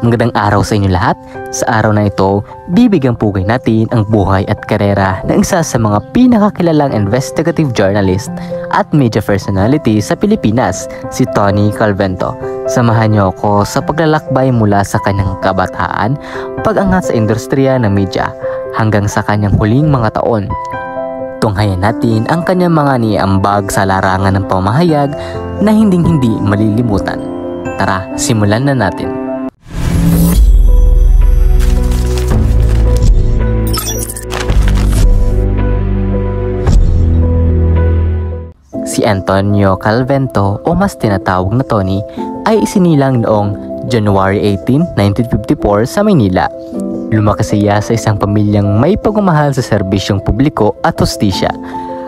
Magandang araw sa inyo lahat. Sa araw na ito, bibigyan pugay natin ang buhay at karera ng isa sa mga pinakakilalang investigative journalist at media personality sa Pilipinas, si Tony Calvento. Samahan niyo ako sa paglalakbay mula sa kanyang kabataan, pag-angat sa industriya ng media, hanggang sa kanyang huling mga taon. Tunghayan natin ang kanyang mga niambag sa larangan ng pamahayag na hinding-hindi malilimutan. Tara, simulan na natin. Si Antonio Calvento o mas tinatawag na Tony ay isinilang noong January 18, 1954 sa Maynila. Lumaki siya sa isang pamilyang may pagmamahal sa serbisyong publiko at hustisya.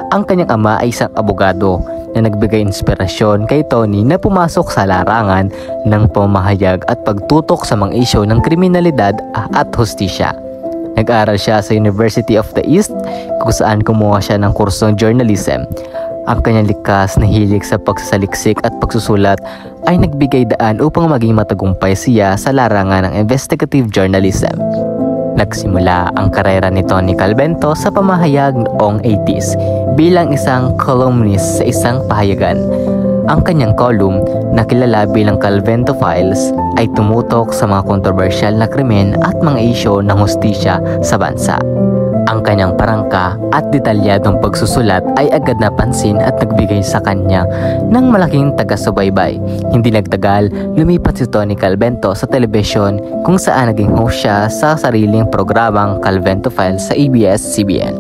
Ang kanyang ama ay isang abogado na nagbigay inspirasyon kay Tony na pumasok sa larangan ng pamahayag at pagtutok sa mga isyu ng kriminalidad at hustisya. Nag-aral siya sa University of the East kung saan kumuha siya ng kursong journalism. Ang kanyang likas na hilig sa pagsasaliksik at pagsusulat ay nagbigay daan upang maging matagumpay siya sa larangan ng investigative journalism. Nagsimula ang karera ni Tony Calvento sa pamahayag noong 80s bilang isang columnist sa isang pahayagan. Ang kanyang column, na kilala bilang Calvento Files, ay tumutok sa mga kontrobersyal na krimen at mga isyu ng hustisya sa bansa. Ang kanyang parangka at detalyadong pagsusulat ay agad napansin at nagbigay sa kanya ng malaking taga-subaybay. Hindi nagtagal, lumipat si Tony Calvento sa telebisyon kung saan naging host siya sa sariling programang Calvento Files sa ABS-CBN.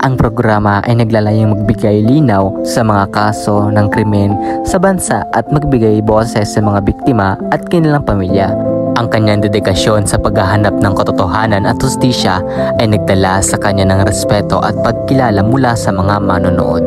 Ang programa ay naglalayong magbigay linaw sa mga kaso ng krimen sa bansa at magbigay boses sa mga biktima at kanilang pamilya. Ang kanyang dedikasyon sa paghahanap ng katotohanan at hustisya ay nagdala sa kanya ng respeto at pagkilala mula sa mga manonood.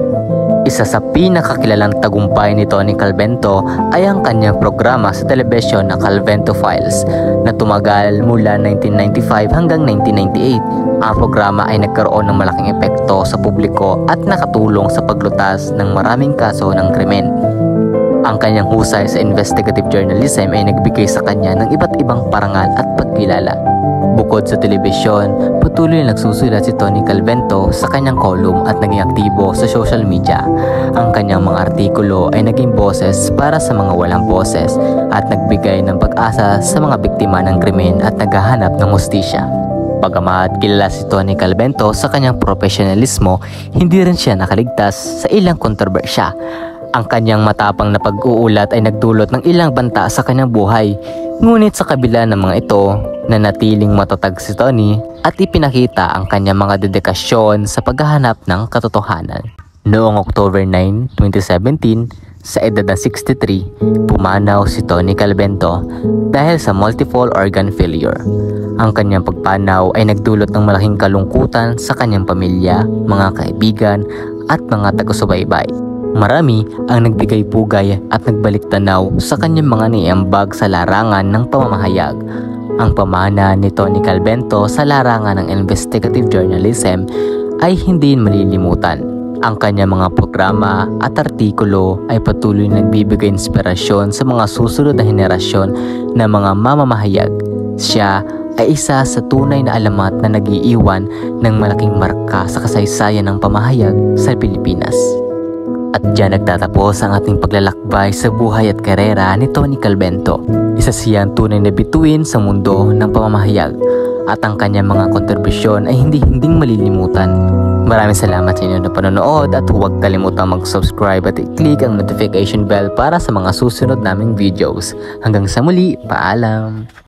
Isa sa pinakakilalang tagumpay ni Tony Calvento ay ang kanyang programa sa telebisyon na Calvento Files na tumagal mula 1995 hanggang 1998. Ang programa ay nagkaroon ng malaking epekto sa publiko at nakatulong sa paglutas ng maraming kaso ng krimen. Ang kanyang husay sa investigative journalism ay nagbigay sa kanya ng iba't ibang parangal at pagkilala. Bukod sa telebisyon, patuloy na nagsusulat si Tony Calvento sa kanyang column at naging aktibo sa social media. Ang kanyang mga artikulo ay naging boses para sa mga walang boses at nagbigay ng pag-asa sa mga biktima ng krimen at naghahanap ng hustisya. Bagamat kilala si Tony Calvento sa kanyang profesionalismo, hindi rin siya nakaligtas sa ilang kontrobersya. Ang kanyang matapang na pag-uulat ay nagdulot ng ilang banta sa kanyang buhay. Ngunit sa kabila ng mga ito, nanatiling matatag si Tony at ipinakita ang kanyang mga dedikasyon sa paghahanap ng katotohanan. Noong October 9, 2017, sa edad na 63, pumanaw si Tony Calvento dahil sa multiple organ failure. Ang kanyang pagpanaw ay nagdulot ng malaking kalungkutan sa kanyang pamilya, mga kaibigan at mga taga-subaybay. Marami ang nagbigay pugay at nagbalik tanaw sa kanyang mga niambag sa larangan ng pamamahayag. Ang pamana ni Tony Calvento sa larangan ng investigative journalism ay hindi malilimutan. Ang kanyang mga programa at artikulo ay patuloy nagbibigay inspirasyon sa mga susunod na henerasyon ng mga mamamahayag. Siya ay isa sa tunay na alamat na nag-iiwan ng malaking marka sa kasaysayan ng pamahayag sa Pilipinas. At diyan nagtatapos ang ating paglalakbay sa buhay at karera ni Tony Calvento. Isa siyang tunay na bituin sa mundo ng pamamahayag at ang kanyang mga kontribusyon ay hinding malilimutan. Maraming salamat sa inyo na panonood at huwag kalimutang mag-subscribe at i-click ang notification bell para sa mga susunod naming videos. Hanggang sa muli, paalam!